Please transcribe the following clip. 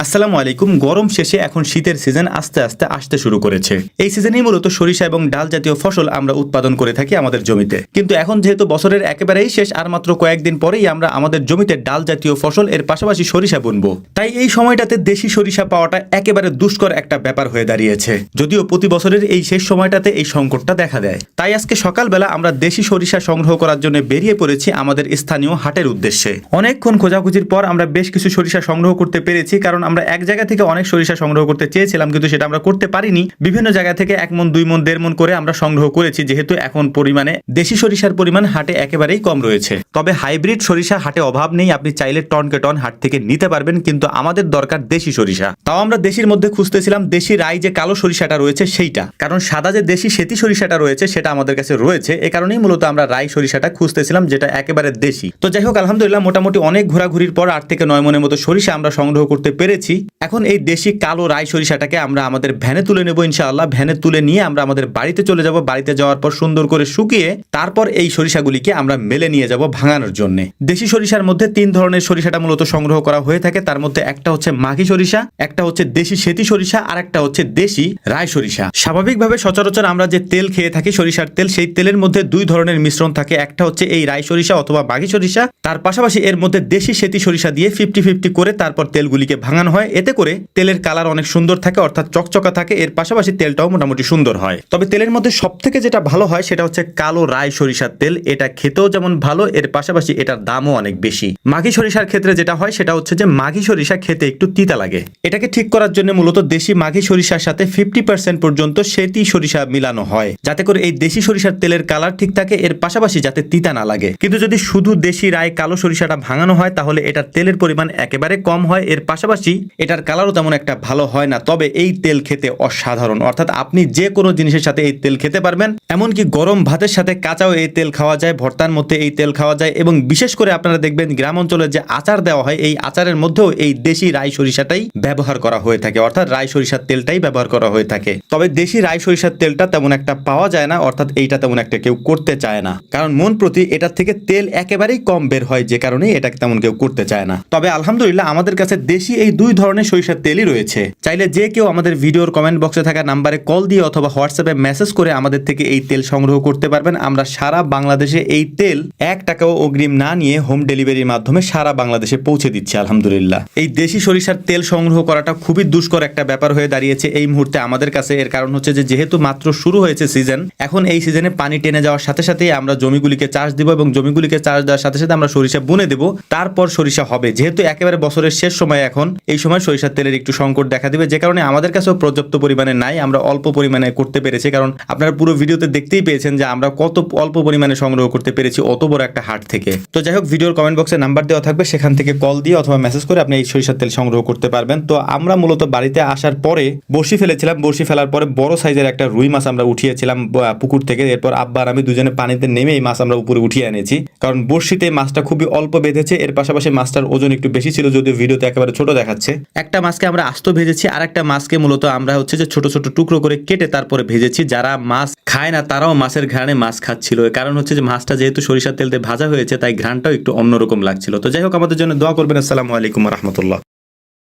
আসসালামু আলাইকুম। গরম শেষে এখন শীতের সিজন আস্তে আস্তে আসতে শুরু করেছে। এই সিজনেই মূলত সরিষা এবং ডাল জাতীয় ফসল আমরা উৎপাদন করে থাকি আমাদের জমিতে। কিন্তু এখন যেহেতু বছরের একেবারেই শেষ, আর মাত্র কয়েকদিন পরেই আমরা আমাদের জমিতে ডাল জাতীয় ফসল এর পাশাপাশি সরিষা বুনবো। তাই এই সময়টাতে দেশি সরিষা পাওয়াটা একেবারে দুষ্কর একটা ব্যাপার হয়ে দাঁড়িয়েছে। যদিও প্রতি বছরের এই শেষ সময়টাতে এই সংকটটা দেখা দেয়। তাই আজকে সকালবেলা আমরা দেশি সরিষা সংগ্রহ করার জন্য বেরিয়ে পড়েছি আমাদের স্থানীয় হাটের উদ্দেশ্যে। অনেকক্ষণ খোঁজাখুঁজির পর আমরা বেশ কিছু সরিষা সংগ্রহ করতে পেরেছি, কারণ আমরা এক জায়গা থেকে অনেক সরিষা সংগ্রহ করতে চেয়েছিলাম, কিন্তু সেটা আমরা করতে পারিনি। বিভিন্ন জায়গা থেকে 1 মণ 2 মণ 1.5 মণ করে আমরা সংগ্রহ করেছি, যেহেতু এখন পরিমাণে দেশি সরিষার পরিমাণ হাটে একেবারেই কম রয়েছে। তবে হাইব্রিড সরিষা হাটে অভাব নেই, আপনি চাইলে টনকে টন হাট থেকে নিতে পারবেন, কিন্তু আমাদের দরকার দেশি সরিষা। তাও আমরা দেশির মধ্যে খুঁজতেছিলাম দেশি রাই যে কালো সরিষাটা রয়েছে সেইটা, কারণ সাদা যে দেশি সেতি সরিষাটা রয়েছে সেটা আমাদের কাছে রয়েছে। এ কারণেই মূলত আমরা রাই সরিষাটা খুঁজতেছিলাম, যেটা একেবারে দেশি। তো যাই হোক, আলহামদুলিল্লাহ মোটামুটি অনেক ঘোরাঘুরির পর 8 থেকে 9 মণের মতো সরিষা আমরা সংগ্রহ করতে পেরেছি। এখন এই দেশি কালো রাই সরিষাটাকে আমরা আমাদের ভ্যানে তুলে নেব ইনশাআল্লাহ। ভ্যানে তুলে নিয়ে আমরা আমাদের বাড়িতে চলে যাব। বাড়িতে যাওয়ার পর সুন্দর করে শুকিয়ে তারপর এই সরিষাগুলিকে আমরা মেলে নিয়ে যাব ভাঙানোর জন্য। দেশি সরিষার মধ্যে 3 ধরনের সরিষাটা মূলত সংগ্রহ করা হয়ে থাকে। তার মধ্যে একটা হচ্ছে মাঘি সরিষা, একটা হচ্ছে দেশি সেতি সরিষা, আর একটা হচ্ছে দেশি রাই সরিষা। স্বাভাবিকভাবে সচরাচর আমরা যে তেল খেয়ে থাকি সরিষার তেল, সেই তেলের মধ্যে 2 ধরনের মিশ্রণ থাকে। একটা হচ্ছে এই রাই সরিষা অথবা মাঘি সরিষা, তার পাশাপাশি এর মধ্যে দেশি সেতি সরিষা দিয়ে 50-50 করে তারপর তেলগুলিকে ভাঙানো হয়। এতে করে তেলের কালার অনেক সুন্দর থাকে, অর্থাৎ চকচকা থাকে। এর পাশাপাশি তেলটাও মোটামুটি সুন্দর হয়। তবে তেলের মধ্যে সবথেকে যেটা ভালো হয় সেটা হচ্ছে কালো রাই সরিষার তেল। এটা খেতেও যেমন ভালো, এর পাশাপাশি এটার দামও অনেক বেশি। মাঘি সরিষার ক্ষেত্রে যেটা হয় সেটা হচ্ছে যে মাঘি সরিষা খেতে একটু তিতা লাগে। এটাকে ঠিক করার জন্য মূলত দেশি মাঘি সরিষার সাথে 50% পর্যন্ত সেতি সরিষা মিলানো হয়, যাতে করে এই দেশি সরিষার তেলের কালার ঠিক থাকে, এর পাশাপাশি যাতে তিতা না লাগে। কিন্তু যদি শুধু দেশি রাই কালো সরিষাটা ভাঙানো হয় তাহলে এটার তেলের পরিমাণ একেবারে কম হয়, এর পাশাপাশি এটার কালারও তেমন একটা ভালো হয় না। তবে এই তেল খেতে অসাধারণ, অর্থাৎ আপনি যে কোনো জিনিসের সাথে এই তেল খেতে পারবেন। এমনকি গরম ভাতের সাথে কাঁচাও এই তেল খাওয়া যায়, ভর্তার মধ্যে এই তেল খাওয়া যায়, এবং বিশেষ করে আপনারা দেখবেন গ্রাম অঞ্চলে যে আচার দেওয়া হয় এই আচারের মধ্যেও এই দেশি রাই সরিষাটাই ব্যবহার করা হয়ে থাকে, অর্থাৎ রাই সরিষার তেলটাই ব্যবহার করা হয়ে থাকে। তবে দেশি রাই সরিষার তেলটা তেমন একটা পাওয়া যায় না, অর্থাৎ এইটা তেমন একটা কেউ করতে চায় না, কারণ মন প্রতি এটার থেকে তেল একেবারেই কম বের হয়, যে কারণে এটাকে তেমন কেউ করতে চায় না। তবে আলহামদুলিল্লাহ আমাদের কাছে দেশি এই 2 ধরনের সরিষার তেলই রয়েছে। চাইলে যে কেউ আমাদের ভিডিওর কমেন্ট বক্সে থাকা নাম্বারে কল দিয়ে অথবা হোয়াটসঅ্যাপে মেসেজ করে আমাদের থেকে এই তেল সংগ্রহ করতে পারবেন। আমরা সারা বাংলাদেশে এই তেল 1 টাকাও অগ্রিম না নিয়ে হোম ডেলিভারির মাধ্যমে সারা বাংলাদেশে পৌঁছে দিচ্ছি আলহামদুলিল্লাহ। এই দেশি সরিষার তেল সংগ্রহ করাটা খুবই দুষ্কর একটা ব্যাপার হয়ে দাঁড়িয়েছে এই মুহূর্তে আমাদের কাছে। এর কারণ হচ্ছে যে যেহেতু মাত্র শুরু হয়েছে সিজন, এখন এই সিজনে পানি টেনে যাওয়ার সাথে সাথেই আমরা জমিগুলিকে চাষ দিব, এবং জমিগুলিকে চাষ দেওয়ার সাথে সাথে আমরা সরিষা বুনে দেব, তারপর সরিষা হবে। যেহেতু একেবারে বছরের শেষ সময়, এখন এই সময় সরিষার তেলের একটু সংকট দেখা দিবে, যে কারণে আমাদের কাছেও পর্যাপ্ত পরিমাণে নাই। আমরা অল্প পরিমাণে করতে পেরেছি, কারণ আপনারা পুরো ভিডিওতে দেখতেই পেয়েছেন যে আমরা কত অল্প পরিমাণে সংগ্রহ করতে পেরেছি অত বড় একটা হাট থেকে। তো যাই হোক, ভিডিওর কমেন্ট বক্সে নাম্বার দেওয়া থাকবে, সেখান থেকে কল দিয়ে অথবা মেসেজ করে আপনি এই সরিষার তেল সংগ্রহ করতে পারবেন। তো আমরা মূলত বাড়িতে আসার পরে বড়শি ফেলেছিলাম। বড়শি ফেলার পরে বড় সাইজের একটা রুই মাছ আমরা উঠিয়েছিলাম পুকুর থেকে। এরপর আব্বা আর আমি দুজনে পানিতে নেমে এই মাছ আমরা উপরে উঠিয়ে এনেছি, কারণ বড়শিতে মাছটা খুবই অল্প বেঁধেছে। এর পাশাপাশি মাছটার ওজন একটু বেশি ছিল, যদিও ভিডিওতে একেবারে ছোট দেখাচ্ছে। একটা মাছকে আমরা আস্ত ভেজেছি, আর একটা মাছকে মূলত আমরা হচ্ছে যে ছোট ছোট টুকরো করে কেটে তারপরে ভেজেছি। যারা মাছ খায় না তারাও মাছের ঘ্রাণে মাছ খাচ্ছিল, কারণ হচ্ছে যে মাছটা যেহেতু সরিষার তেল দিয়ে ভাজা হয়েছে তাই ঘ্রাণটাও একটু অন্যরকম লাগছিল। তো যাই হোক, আমাদের জন্য দোয়া করবেন। আসসালামু আলাইকুম ওয়া রাহমাতুল্লাহ।